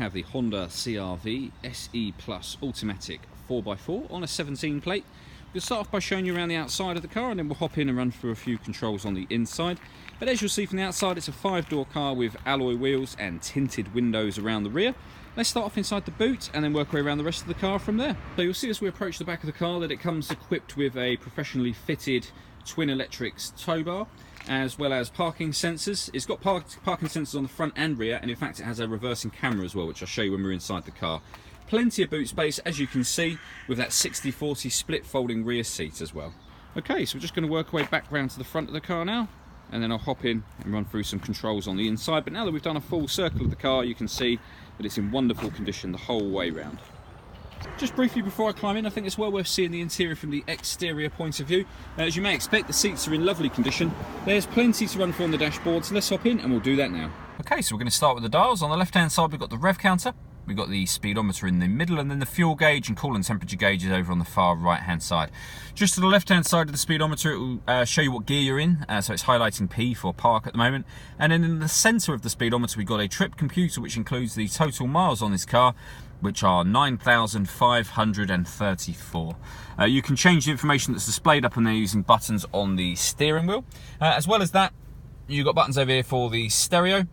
have the Honda CR-V SE Plus Automatic 4x4 on a 17 plate. We'll start off by showing you around the outside of the car, and then we'll hop in and run through a few controls on the inside. But as you'll see from the outside, it's a 5-door car with alloy wheels and tinted windows around the rear. Let's start off inside the boot and then work our way around the rest of the car from there. So you'll see as we approach the back of the car that it comes equipped with a professionally fitted twin electrics tow bar, as well as parking sensors. It's got parking sensors on the front and rear, and in fact it has a reversing camera as well, which I'll show you when we're inside the car. Plenty of boot space, as you can see, with that 60/40 split folding rear seat as well. Okay, so we're just going to work our way back round to the front of the car now, and then I'll hop in and run through some controls on the inside. But now that we've done a full circle of the car, you can see that it's in wonderful condition the whole way round. Just briefly before I climb in, I think it's well worth seeing the interior from the exterior point of view. As you may expect, the seats are in lovely condition. There's plenty to run through on the dashboard, so let's hop in and we'll do that now. Okay, so we're going to start with the dials. On the left hand side we've got the rev counter, we've got the speedometer in the middle, and then the fuel gauge and coolant temperature gauge is over on the far right hand side. Just to the left hand side of the speedometer, it will show you what gear you're in, so it's highlighting P for park at the moment. And then in the centre of the speedometer we've got a trip computer, which includes the total miles on this car, which are 9,534. You can change the information that's displayed up on there using buttons on the steering wheel. As well as that, you've got buttons over here for the stereo.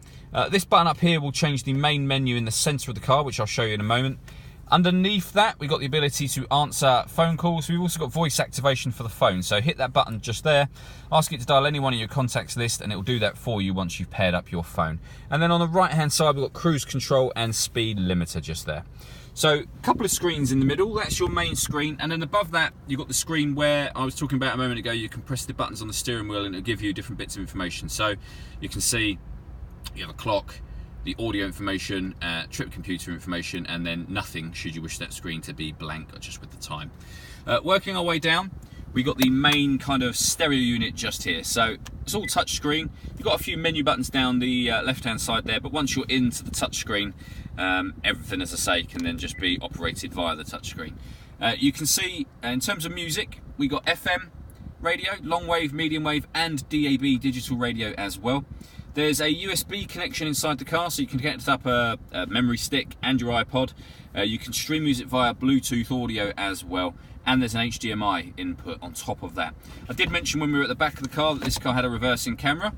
This button up here will change the main menu in the centre of the car, which I'll show you in a moment. Underneath that, we've got the ability to answer phone calls. We've also got voice activation for the phone, so hit that button just there, ask it to dial any one of your contacts list, and it will do that for you once you've paired up your phone. And then on the right hand side, we've got cruise control and speed limiter just there. So a couple of screens in the middle, that's your main screen, and then above that you've got the screen where I was talking about a moment ago. You can press the buttons on the steering wheel and it'll give you different bits of information. So you can see you have a clock, the audio information, trip computer information, and then nothing should you wish that screen to be blank or just with the time. Working our way down, we got the main kind of stereo unit just here. So it's all touch screen. You've got a few menu buttons down the left hand side there, but once you're into the touch screen, everything, as I say, can then just be operated via the touch screen. You can see in terms of music, we got FM radio, long wave, medium wave, and DAB digital radio as well. There's a USB connection inside the car, so you can connect up a memory stick and your iPod. You can stream music via Bluetooth audio as well, and there's an HDMI input on top of that. I did mention when we were at the back of the car that this car had a reversing camera.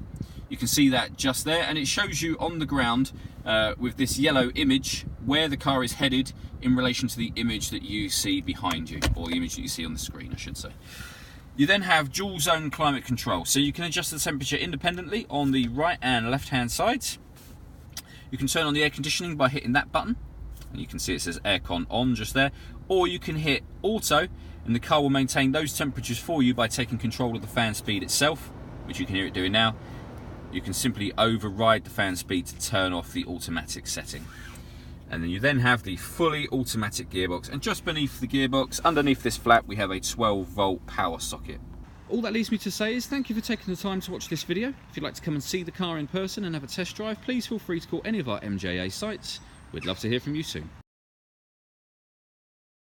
You can see that just there, and it shows you on the ground with this yellow image where the car is headed in relation to the image that you see behind you, or the image that you see on the screen, I should say. You then have dual zone climate control, so you can adjust the temperature independently on the right and left hand sides. You can turn on the air conditioning by hitting that button, and you can see it says aircon on just there, or you can hit auto and the car will maintain those temperatures for you by taking control of the fan speed itself, which you can hear it doing now. You can simply override the fan speed to turn off the automatic setting. And then you then have the fully automatic gearbox, and just beneath the gearbox, underneath this flap, we have a 12-volt power socket. All that leaves me to say is thank you for taking the time to watch this video. If you'd like to come and see the car in person and have a test drive, please feel free to call any of our MJA sites. We'd love to hear from you soon.